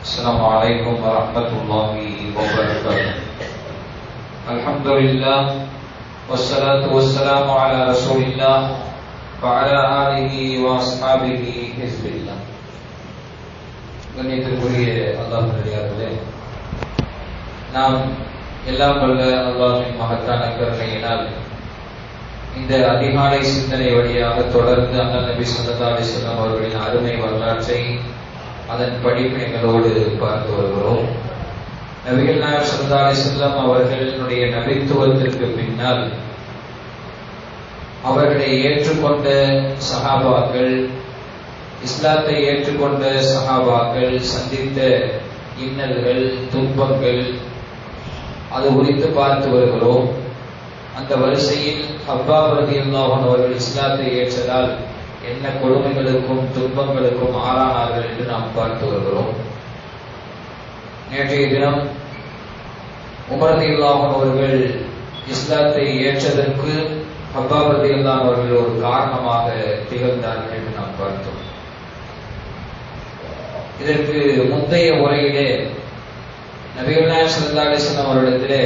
السلام عليكم ورحمة الله وبركاته. الحمد لله والصلاة والسلام على رسول الله وعلى آله وأصحابه حزب الله. கண்ணியத்திற்குரிய அல்லாஹ் நல்லடியார்களே, நாம் எல்லாம் வல்ல அல்லாஹ்வின் மகத்தான கருணையினால் இந்த அதிகாலை சிந்தனை வழியாக தொடர்ந்து அண்ணல் நபி ஸல்லல்லாஹு அலைஹி வஸல்லம் அவர்களின் அருமை வரலாற்றை அதன் படிப்பினைகளோடு பார்த்து வருகிறோம். நபிகள் நாயகம் ஸல்லல்லாஹு அலைஹி வஸல்லம் அவர்களுடைய நபித்துவத்திற்கு பின்னால் அவர்களை ஏற்றுக்கொண்ட சஹாபாக்கள், இஸ்லாத்தை ஏற்றுக்கொண்ட சஹாபாக்கள் சந்தித்த இன்னல்கள், துன்பங்கள், அது குறித்து பார்த்து வருகிறோம். அந்த வரிசையில் ஹப்பாப் ரலியல்லாஹு அன்ஹு அவர்கள் இஸ்லாத்தை ஏற்றதால் என்ன கொடுமைகளுக்கும் துன்பங்களுக்கும் ஆளானார்கள் என்று நாம் பார்த்து வருகிறோம். நேற்றைய தினம் உமர் ரலியல்லாஹு அன்ஹு அவர்கள் இஸ்லாத்தை ஏற்றதற்கு ஹப்பாப் ரலியல்லாஹு அன்ஹு அவர்கள் ஒரு காரணமாக திகழ்ந்தார்கள் என்று நாம் பார்த்தோம். இதற்கு முந்தைய உரையிலே நபிகள் நாயகம் ஸல்லல்லாஹு அலைஹி வஸல்லம் அவர்களிடத்திலே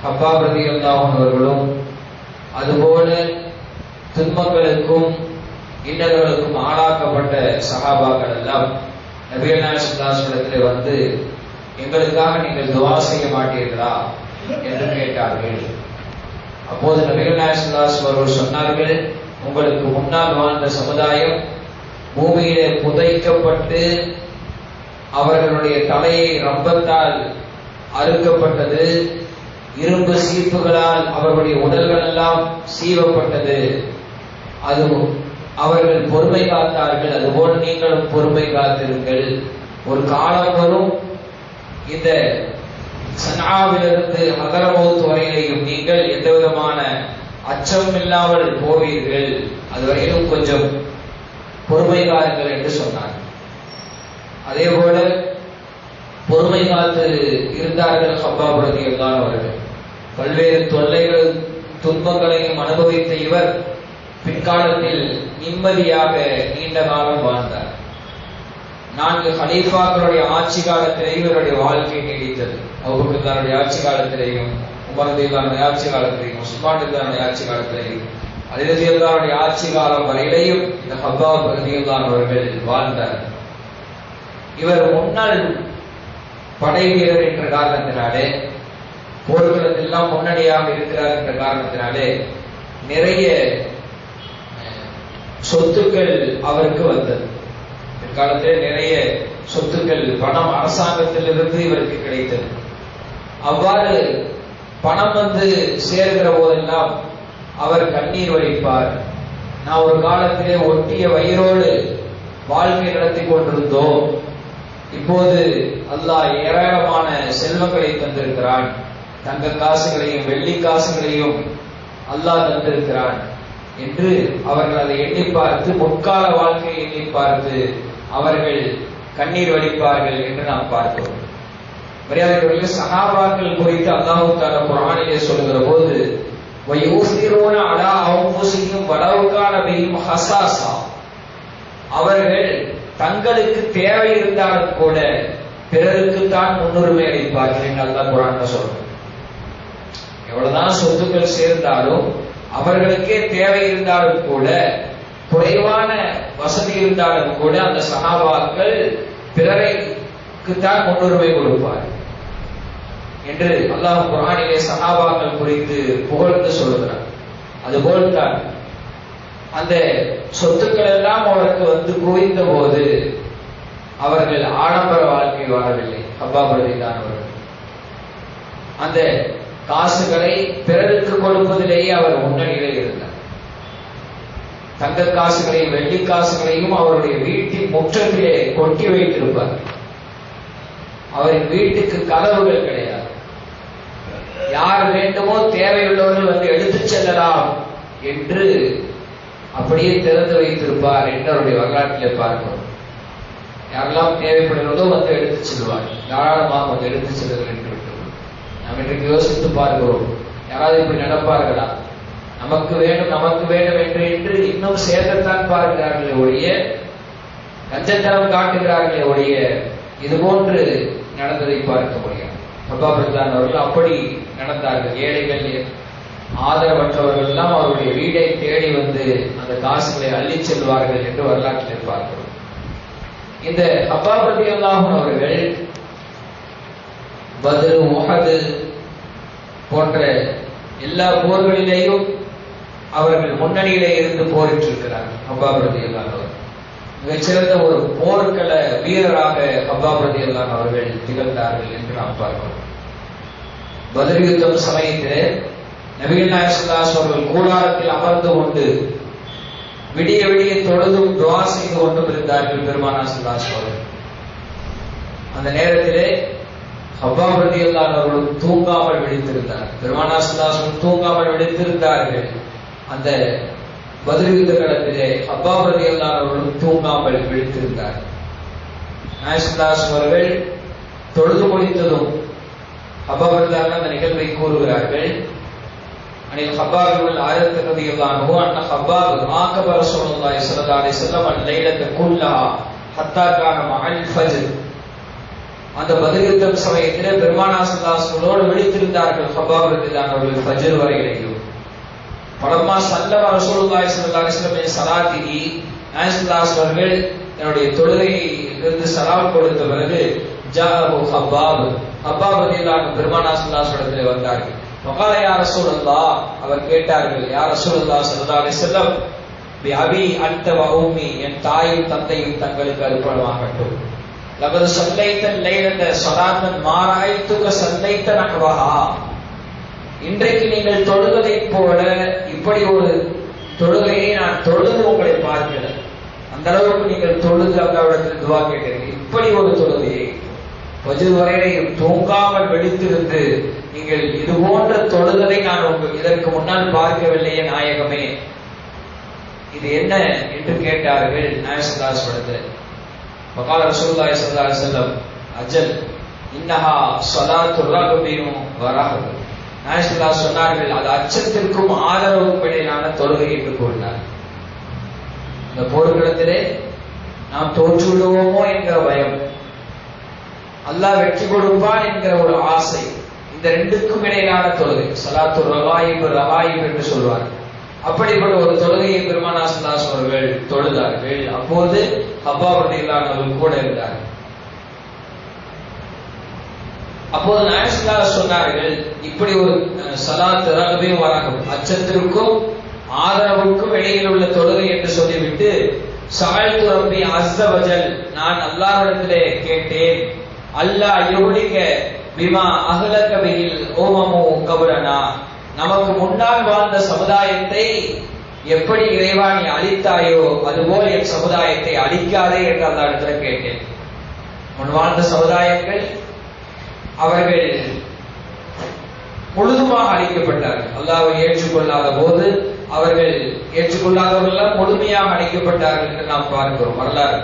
ஹப்பாப் ரலியல்லாஹு அன்ஹு அவர்களும் அதுபோல துன்பங்களுக்கும் இன்னல்களுக்கும் ஆளாக்கப்பட்ட சஹாபாக்கள் எல்லாம் நபிகள் நாயகம் ஸல்லல்லாஹு அலைஹி வஸல்லம் வந்து எங்களுக்காக நீங்கள் துஆ செய்ய மாட்டீர்களா என்று கேட்டார்கள். அப்போது நபிகள் நாயகம் ஸல்லல்லாஹு அலைஹி வஸல்லம் அவர்கள் சொன்னார்கள், உங்களுக்கு முன்னால் வாழ்ந்த சமுதாயம் பூமியிலே புதைக்கப்பட்டு அவர்களுடைய தலையை ரப்பத்தால் அறுக்கப்பட்டது, இரும்பு சீப்புகளால் அவர்களுடைய உடல்கள் எல்லாம் சீவப்பட்டது. அது அவர்கள் பொறுமை காத்தார்கள், அதுபோல் நீங்களும் பொறுமை காத்திருங்கள். ஒரு காலம் வரும், இந்த சன்ஆவிலிருந்து ஹதரமௌத் வரையிலையும் நீங்கள் எந்த விதமான அச்சம் இல்லாமல் போவீர்கள், அதுவரையிலும் கொஞ்சம் பொறுமை காருங்கள் என்று சொன்னார். அதே போல பொறுமை காத்து இருந்தார்கள் ஹப்பாப் ரலியல்லாஹு அன்ஹு அவர்கள். பல்வேறு தொல்லைகள் துன்பங்களையும் அனுபவித்த இவர் பிற்காலத்தில் நிம்மதியாக நீண்ட காலம் வாழ்ந்தார். 4 ஹலீஃபாக்களுடைய ஆட்சி காலத்திலேயும் இவருடைய வாழ்க்கை நீடித்தது. அபூபக்கருடைய ஆட்சி காலத்திலேயும், உமர் ரலியல்லாஹு ஆட்சி காலத்திலேயும், உஸ்மான் ரலியல்லாஹு ஆட்சி காலத்திலேயும், அலி ரலியல்லாஹு ஆட்சி காலம் வரையிலையும் இந்த ஹப்பாப் ரலியல்லாஹு அவர்கள் வாழ்ந்தார். இவர் முன்னாள் படை வீரர் என்ற காரணத்தினாலே, போர்களெல்லாம் முன்னணியாக இருக்கிறார் என்ற காரணத்தினாலே நிறைய சொத்துக்கள் அவருக்கு வந்தது. பிற்காலத்தில் நிறைய சொத்துக்கள், பணம் அரசாங்கத்திலிருந்து இவருக்கு கிடைத்தது. அவ்வாறு பணம் வந்து சேர்கிற போதெல்லாம் அவர் கண்ணீர் வடிப்பார். நான் ஒரு காலத்திலே ஒட்டிய வயிறோடு வாழ்க்கை நடத்தி கொண்டிருந்தோம், இப்போது அல்லாஹ் ஏராளமான செல்வங்களை தந்திருக்கிறான், தங்க காசுகளையும் வெள்ளி காசுகளையும் அல்லாஹ் தந்திருக்கிறான் என்று அவர்கள் அதை எண்ணி பார்த்து, முற்கால வாழ்க்கையை எண்ணி பார்த்து அவர்கள் கண்ணீர் வடிப்பார்கள் என்று நாம் பார்த்தோம். மரியாதைக்குரிய சஹாபாக்கள் குறித்து அல்லாஹ் தஆலா குர்ஆனிலே சொல்லுகிற போது, வயூஸிரூன அலா அன்ஃபுஸிஹிம் வலவ் கான பிஹிம் ஹஸாஸா, அவர்கள் தங்களுக்கு தேவை இருந்தாலும் கூட பிறருக்கு தான் முன்னுரிமை அளிப்பார்கள் என்று அல்லாஹ் குர்ஆன்ல சொல்றார். எவ்வளவுதான் சொத்துக்கள் சேர்ந்தாலும் அவர்களுக்கே தேவை இருந்தாலும் கூட, குறைவான வசதி இருந்தாலும் கூட அந்த சஹாபாக்கள் பிறருக்கு தான் முன்னுரிமை கொடுப்பார் என்று அல்லாஹ் குர்ஆனிலே சஹாபாக்கள் குறித்து புகழ்ந்து சொல்லுகிறார். அதுபோல்தான் அந்த சொத்துக்கள் எல்லாம் அவருக்கு வந்து குவிந்த போது அவர்கள் ஆடம்பர வாழ்க்கை வாழவில்லை. ஹப்பாப் ரலியல்லாஹு அவர்கள் அந்த காசுகளை பிறருக்கு கொடுப்பதிலேயே அவர் முன்னணியிலே இருந்தார். தங்க காசுகளையும் வெள்ளி காசுகளையும் அவருடைய வீட்டின் முற்றத்திலே கொட்டி வைத்திருப்பார். அவரின் வீட்டுக்கு கதவுகள் கிடையாது. யார் வேண்டுமோ தேவையுள்ளவர்கள் வந்து எடுத்துச் செல்லலாம் என்று அப்படியே திறந்து வைத்திருப்பார் என்று அவருடைய வரலாற்றிலே பார்க்கிறோம். யாரெல்லாம் தேவைப்படுகிறதோ வந்து எடுத்துச் செல்வார், தாராளமாக வந்து எடுத்துச் செல்லுங்கள் என்று விட்டு நாம் இன்றைக்கு யோசித்து பார்க்கிறோம். யாராவது இப்படி நடப்பார்களா? நமக்கு வேண்டும் என்று இன்னும் சேர்க்கத்தான் பார்க்கிறார்களே ஒழிய, கஞ்சத்தனம் காட்டுகிறார்களே ஒழிய இது போன்று நடந்ததை பார்க்க முடியாது. ஹப்பாப் ரலியல்லாஹு அவர்கள் அப்படி நடந்தார்கள். ஏழைகள் ஆதரவற்றவர்கள் எல்லாம் அவருடைய வீடை தேடி வந்து அந்த காசுகளை அள்ளி செல்வார்கள் என்று வரலாற்றில் பார்க்கிறோம். இந்த ஹப்பாப் ரலியல்லாஹு அவர்கள் பத்ர், உஹது போன்ற எல்லா போர்களிலேயும் அவர்கள் முன்னணியிலே இருந்து போரிட்டிருக்கிறார்கள். ஹப்பாப் ரலியல்லாஹு அவர்கள் மிகச்சிறந்த ஒரு போர்க்கள வீரராக ஹப்பாப் ரலியல்லாஹு அவர்கள் திகழ்ந்தார்கள் என்று நாம் பார்க்கிறோம். பத்ர் யுத்தம் சமயத்திலே நபிகள் நாயகம் ஸல்லல்லாஹு அலைஹி வஸல்லம் கூடாரத்தில் அமர்ந்து கொண்டு விடிய விடிய தொழுதும் துஆ செய்து கொண்டும் இருந்தார்கள் பெருமானார் ஸல்லல்லாஹு அலைஹி வஸல்லம். அந்த நேரத்திலே ஹப்பாப் ரலியல்லாஹு அவர்கள் தூங்காமல் விழித்திருந்தார். பெருமானார் ஸல்லல்லாஹு அலைஹி வஸல்லம் தூங்காமல் விழித்திருந்தார்கள். அந்த பத்ர் யுத்த களத்திலே ஹப்பாப் ரலியல்லாஹு அவர்கள் தூங்காமல் விழித்திருந்தார். நாயகம் ஸல்லல்லாஹு அலைஹி வஸல்லம் அவர்கள் தொழுது முடித்ததும் ஹப்பாப் ரலியல்லாஹு அந்த நிகழ்வை கூறுகிறார்கள். அனில் ஹப்பாப் al-Harith ரலியல்லாஹு அன்ஹு அன்ன ஹப்பாப் ஆகப ரசூலுல்லாஹி ஸல்லல்லாஹு அலைஹி வஸல்லம் al-லைலத குல்லஹா ஹத்தா கான மஅல் ஃபஜ்ர். அந்த பத்ர் யுத்தம் சமயத்திலே பெருமானார் ஸல்லல்லாஹு அலைஹி வஸல்லம் விழித்திருந்தார்கள் ஹப்பாப் ரலியல்லாஹு அவர்கள் ஃபஜ்ர் வரையிலேயும். பலமா சல்லம ரசூலுல்லாஹி ஸல்லல்லாஹு அலைஹி வஸல்லம் ஸலாத்திஹி நாயகம் ஸல்லல்லாஹு அலைஹி அவர்கள் தன்னுடைய தொழுகையிலிருந்து சலாம் கொடுத்த பிறகு ஜாஅஹு ஹப்பாப் ரலியல்லாஹு பெருமானார் ஸல்லல்லாஹு அலைஹி வஸல்லம் வந்தார்கள். வகால யா ரசூலல்லாஹ் அவர் கேட்டார்கள், யா ரசூலல்லாஹ் ஸல்லல்லாஹு அலைஹி வஸல்லம் பி அபி அன்த வ உம்மி என் தாயும் தந்தையும் தங்களுக்கு அர்ப்பணமாகட்டும். லகது ஸல்லைத லைலத ஸலாத்தன் மா ரஅய்துக ஸல்லைத நஹ்வஹா. இன்றைக்கு நீங்கள் தொழுவதைப் போல இப்படி ஒரு தொழுகையை நான் தொழுது உங்களை பார்க்கல. அந்த அளவுக்கு நீங்கள் தொழுது அல்லாஹ்விடத்தில் துஆ கேட்டீர்கள். இப்படி ஒரு தொழுகையை ஃபஜ்ர் வரையிலும் தூங்காமல் விழித்திருந்து நீங்கள் இது போன்ற தொழுதலை நான் இதற்கு முன்னால் பார்க்கவில்லையே நாயகமே, இது என்ன என்று கேட்டார்கள் நாயகம் ஸல்லல்லாஹு அலைஹி வஸல்லம். வகால ரசூலுல்லாஹி ஸல்லல்லாஹு அலைஹி வஸல்லம் அஜல் இன்னஹா ஸலாத்து ரஹ்பின் வ ரஹப். நாயகம் ஸல்லல்லாஹு அலைஹி சொன்னார்கள், அது அச்சத்திற்கும் ஆதரவுக்கும் இடையிலான தொழுகை என்று கூறினார். இந்த போர்க்களத்திலே நாம் தோற்று விடுவோமோ என்கிற பயம், அல்லாஹ் வெற்றி கொடுப்பான் என்கிற ஒரு ஆசை, இந்த ரெண்டுக்கும் இடையிலான தொழுகை ஸலாத்து ரகாயிப் என்று சொல்வார். அப்படிப்பட்ட ஒரு தொழுகையை பெருமானார் ஸல்லல்லாஹு அலைஹி அவர்கள் தொழுதார்கள். அப்போது ஹப்பாப் ரலியல்லாஹு அவர்கள் கூட இருந்தார்கள். அப்போது நாயகம் ஸல்லல்லாஹு அலைஹி சொன்னார்கள், இப்படி ஒரு ஸலாத் ரஹ்பின் வ ரஹப், அச்சத்திற்கும் ஆதரவுக்கும் இடையில் உள்ள தொழுகை என்று சொல்லிவிட்டு சஅல்து ரப்பி அஸ்ஸ வஜல், நான் அல்லாஹ்விடத்திலே கேட்டேன், அல்லாஹ் யுஹ்லிக பிமா அஹ்லக பிஹில் உமமு கப்ரனா, நமக்கு முன்னால் வாழ்ந்த சமுதாயத்தை எப்படி இறைவா நீ அழித்தாயோ அதுபோல் என் சமுதாயத்தை அழிக்காதே என்று அல்லாஹ்விடத்தில் கேட்டேன். முன் வாழ்ந்த சமுதாயங்கள் அவர்கள் முழுதுமாக அழிக்கப்பட்டார்கள். அல்லாஹ்வை ஏற்றுக்கொள்ளாத போது அவர்கள் ஏற்றுக்கொள்ளாதவர்கள் முழுமையாக அழிக்கப்பட்டார்கள் என்று நாம் பார்க்கிறோம் வரலாறு.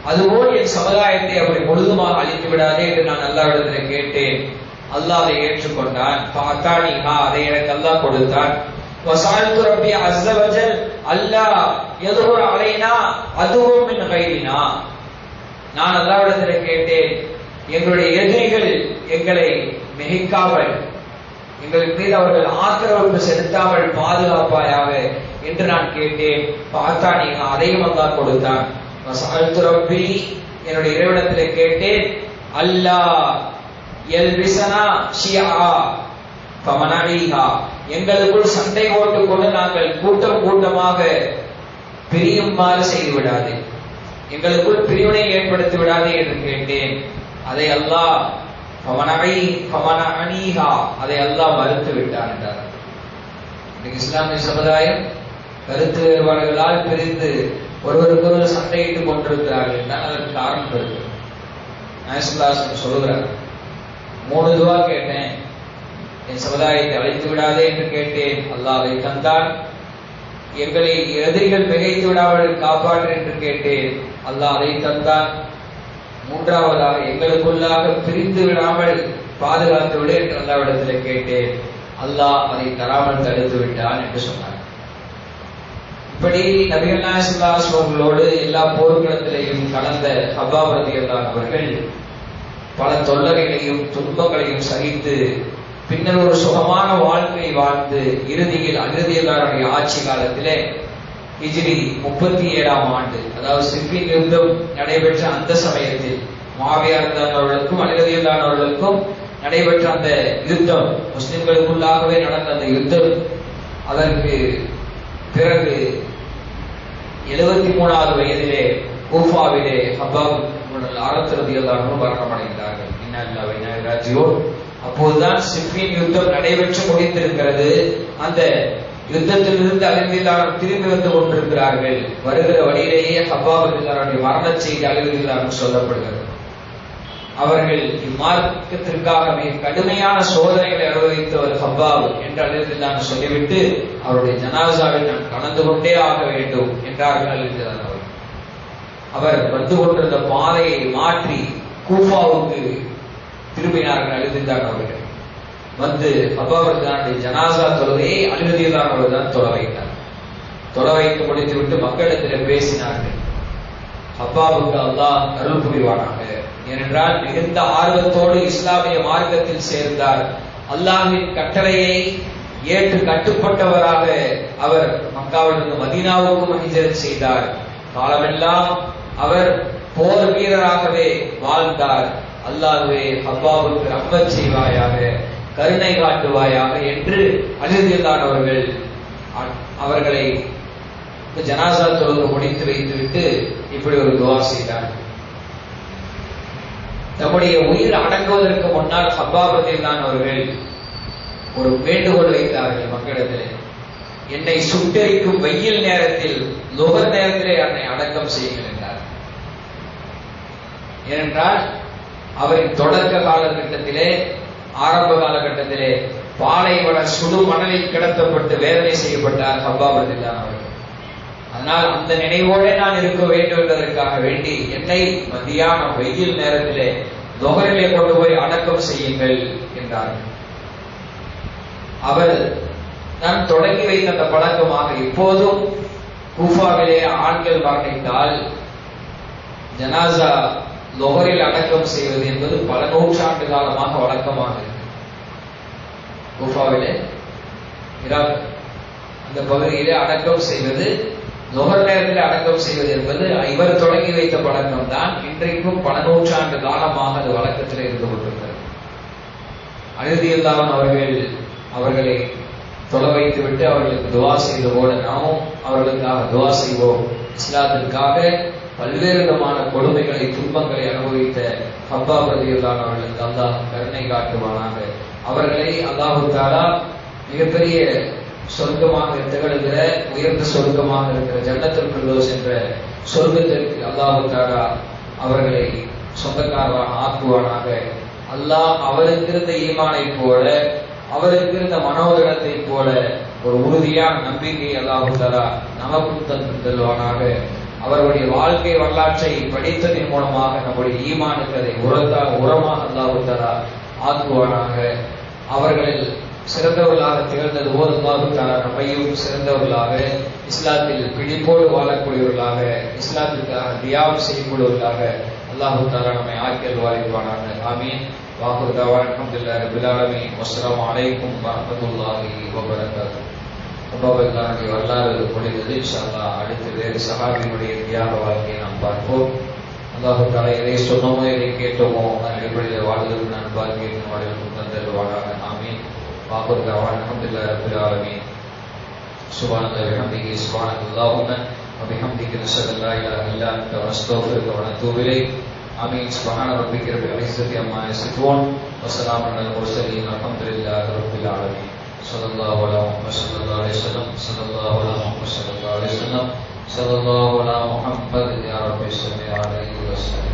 அதுபோல் என் சமுதாயத்தை அப்படி முழுதுமாக அழித்து விடாதே என்று நான் அல்லாஹ்விடத்தில் கேட்டேன். அல்லாஹ் அதை ஏற்றுக்கொண்டான். அதை எனக்கு அல்லாஹ் கொடுத்தான். வஸஅல்து ரப்பி அஸ்ஸ வஜல் அல்லாஹ் யதுர் அலைனா அதுவும் மின் கைரினா, நான் அல்லாஹ்விடத்தில் கேட்டேன், எங்களுடைய எதிரிகள் எங்களை மிகைக்காமல், எங்களின் மீது அவர்கள் ஆக்கிரமிப்பு செலுத்தாமல் பாதுகாப்பாயாக என்று நான் கேட்டேன். அதையும் அல்லாஹ் கொடுத்தான். வஸஅல்து ரப்பி, என்னுடைய இறைவனிடத்திலே கேட்டேன், அல்லாஹ் யல்பிஸனா ஷியா ஃபமனஈஹா, எங்களுக்குள் சண்டை போட்டுக் கொண்டு நாங்கள் கூட்டம் கூட்டமாக பிரியுமாறு செய்து விடாதே, எங்களுக்குள் பிரிவினை ஏற்படுத்தி விடாதே என்று கேட்டேன். அதை அல்லாஹ் அதை அல்லாஹ் மறுத்து விட்டான் என்றார். இஸ்லாமிய சமுதாயம் கருத்து வேறுபாடுகளால் பிரிந்து ஒருவருக்கொருவர் சண்டையிட்டுக் கொண்டிருக்கிறார்கள் என்றால் அதற்கு காரணம் இருக்கு. நாயகம் சொல்லுகிறார், 3 துவா கேட்டேன், என் சமுதாயத்தை அழைத்து விடாதே என்று கேட்டேன், அல்லாஹ் அதை தந்தான். எங்களை எதிரிகள் மிகைத்து விடாமல் காப்பாற்று என்று கேட்டேன், அல்லாஹ் அதை தந்தான். 3வதாக எங்களுக்குள்ளாக பிரிந்து விடாமல் பாதுகாத்து விடு என்று அல்லாஹ்விடத்தில் கேட்டேன், அல்லாஹ் அதை தராமல் தடுத்து விட்டான் என்று சொன்னார். இப்படி நபிகள் நாயகம் ஸல்லல்லாஹு அலைஹி வஸல்லம் எல்லா போர்க்களத்திலேயும் கலந்த ஹப்பாப் ரலியல்லாஹு அவர்கள் பல தொல்லறைகளையும் துன்பங்களையும் சகித்து பின்னர் ஒரு சுகமான வாழ்க்கை வாழ்ந்து இறுதியில் அகிருதியல்லாருடைய ஆட்சி காலத்திலே ஹிஜ்ரி 37ஆம் ஆண்டு, அதாவது சிஃபின் யுத்தம் நடைபெற்ற அந்த சமயத்தில் முஆவியா அவர்களுக்கும் அலிரலியல்லாஹு நடைபெற்ற அந்த யுத்தம், முஸ்லிம்களுக்குள்ளாகவே நடந்த அந்த யுத்தம், அதற்கு பிறகு 73வது வயதிலே கூஃபாவிலே ஹப்பாப் ரலியல்லாஹு மரணமடைந்தார்கள். இன்னா லில்லாஹி வ இன்னா இலைஹி ராஜிஊன். அப்போதுதான் சிஃபின் யுத்தம் நடைபெற்று முடிந்திருக்கிறது. அந்த யுத்தத்திலிருந்து அலிரலியல்லாஹு திரும்பி வந்து கொண்டிருக்கிறார்கள். வருகிற வழியிலேயே ஹப்பாப் ரலியல்லாஹுடைய மரண செய்தி அலிரலியல்லாஹு சொல்லப்படுகிறது. அவர்கள் இம்மார்க்கத்திற்காக மிக கடுமையான சோதனைகளை அனுபவித்தவர் ஹப்பாப் என்று அலிரலியல்லாஹு சொல்லிவிட்டு அவருடைய ஜனாசாவில் நான் கலந்து கொண்டே ஆக வேண்டும் என்றார்கள் அலிரலியல்லாஹு. அவர் வந்து கொண்டிருந்த பாதையை மாற்றி கூஃபாவுக்கு திரும்பினார்கள் அலிரலியல்லாஹு அவர்கள். வந்து ஹப்பாப் ரலியல்லாஹுடைய ஜனாசா தொழுகையை அலிரலியல்லாஹு அவர்கள் தான் தொழ வைத்தார். தொழ வைத்து முடித்துவிட்டு மக்களிடத்தில் பேசினார்கள். ஹப்பாபுக்கு அல்லாஹ் அருள் புரிவானாக. ஏனென்றால் மிகுந்த ஆர்வத்தோடு இஸ்லாமிய மார்க்கத்தில் சேர்ந்தார். அல்லாஹ்வின் கட்டளையை ஏற்று கட்டுப்பட்டவராக அவர் மக்காவிலிருந்து மதீனாவுக்கும் ஹிஜ்ரத் செய்தார். காலமெல்லாம் அவர் போர் வீரராகவே வாழ்ந்தார். அல்லாஹ்வே ஹப்பாபுக்கு ரஹ்மத் செய்வாயாக, கருணை காட்டுவாயாக என்று அலிரலியல்லாஹு அவர்களை ஜனாசா தொழுகை முடித்து வைத்துவிட்டு இப்படி ஒரு துஆ செய்தார். தம்முடைய உயிர் அடங்குவதற்கு முன்னால் ஹப்பாப் ரலியல்லாஹு அவர்கள் ஒரு வேண்டுகோள் வைத்தார்கள் மக்களிடத்திலே. என்னை சுட்டெரிக்கும் வெயில் நேரத்தில் லுஹர் நேரத்திலே என்னை அடக்கம் செய்யுங்கள் என்றார். ஏனென்றால் அவரின் தொடக்க காலகட்டத்திலே, ஆரம்ப காலகட்டத்திலே பாலைவன சுடு மணலில் கிடத்தப்பட்டு வேதனை செய்யப்பட்டார் ஹப்பாப் ரலியல்லாஹு அவர்கள். அதனால் அந்த நினைவோடு நான் இருக்க வேண்டும் என்பதற்காக வேண்டி என்னை மத்தியான வெயில் நேரத்திலே லுஹரிலே கொண்டு போய் அடக்கம் செய்யுங்கள் என்றார்கள். அவர் நான் தொடங்கி வைத்த அந்த பழக்கமாக இப்போதும் கூஃபாவிலே ஆண்கள் மரணித்தால் ஜனாசா லுஹரில் அடக்கம் செய்வது என்பது பல நூற்றாண்டு காலமாக வழக்கமாக இருக்கு. கூஃபாவிலே ஈராக் அந்த பகுதியிலே அடக்கம் செய்வது, லுஹர் நேரத்தில் அடக்கம் செய்வது என்பது இவர் தொடங்கி வைத்த பழக்கம் தான். இன்றைக்கும் பல நூற்றாண்டு காலமாக அது வழக்கத்தில் இருந்து கொண்டிருக்கிறது. அலிரலியல்லாஹு அவர்களை தொழ வைத்துவிட்டு அவர்களுக்கு துஆ செய்து போல நாமும் அவர்களுக்காக துஆ செய்வோம். இஸ்லாத்திற்காக பல்வேறு விதமான கொடுமைகளை, துன்பங்களை அனுபவித்த ஹப்பாப் ரலியல்லாஹு அவர்களுக்கு அல்லாஹ் கருணை காட்டுவானாக. அவர்களை அல்லாஹு தஆலா மிகப்பெரிய சொர்க்கமாக திகழ்கிற, உயர்ந்த சொர்க்கமாக இருக்கிற ஜன்னத்துல் ஃபிர்தௌஸ் என்ற சொர்க்கத்திற்கு அல்லாஹு தஆலா அவர்களை சொந்தக்காரராக ஆக்குவானாக. அல்லாஹ் அவருக்கு இருந்த ஈமானை போல, அவருக்கு இருந்த மனோதரத்தை போல ஒரு உறுதியான நம்பிக்கை அல்லாஹு தஆலா நமக்கும் தந்துள்ளானாக. அவருடைய வாழ்க்கை வரலாற்றை படித்ததின் மூலமாக நம்முடைய ஈமானுக்கு அதை உரமாக அல்லாஹு தஆலா ஆக்குவானாக. அவர்களில் சிறந்தவர்களாக திகழ்ந்தது போது அல்லாஹு தஆலா நம்மையும் சிறந்தவர்களாக, இஸ்லாத்தில் பிடிப்போடு வாழக்கூடியவர்களாக, இஸ்லாத்திற்காக தியாகம் செய்யக்கூடியவர்களாக அல்லாஹு தஆலா நம்மை ஆக்கியல் வாழிப்பானாக. ஆமீன். வாஹிரு தஅவானா அல்ஹம்துலில்லாஹி ரப்பில் ஆலமீன். வஸ்ஸலாமு அலைக்கும் வரஹ்மத்துல்லாஹி வபரகாத்துஹு. அபூபக்கருடைய வரலாறு முடிந்தது. இன்ஷா அல்லாஹ் அடுத்து வேறு சஹாபியினுடைய தியாக வாழ்க்கையை நாம் பார்ப்போம். அல்லாஹு தஆலா எதை சொன்னோமோ எதை கேட்டோமோ அதன் அடிப்படையில் வாழ்வதற்கு நான் பாக்கியம் வாழ்வதற்கு தந்தருவானாக. ஆமீன். வாஹிரு தஅவானா அல்ஹம்துலில்லாஹி ரப்பில் ஆலமீன். சுப்ஹானல்லாஹி வ பிஹம்திஹி சுப்ஹானல்லாஹும்ம வ பிஹம்திஹி நஷ்ஹது அல்லா இலாஹா இல்லா அன்த வ நஸ்தக்ஃபிருக வ நத்தூபு இலைக். ஆமீன். சுப்ஹான ரப்பிக ரப்பில் இஸ்ஸத்தி அம்மா யசிஃபூன் வ ஸலாமுன் அலல் முர்ஸலீன் வல்ஹம்துலில்லாஹி ரப்பில் ஆலமீன். ஸல்லல்லாஹு அலைஹி வஸல்லம் ஸல்லல்லாஹு அலைஹி வஸல்லம் ஸல்லல்லாஹு அலைஹி வஸல்லம் ஸல்லல்லாஹு அலா முஹம்மத் யா ரப்பி ஸல்லி அலைஹி வஸல்லம்.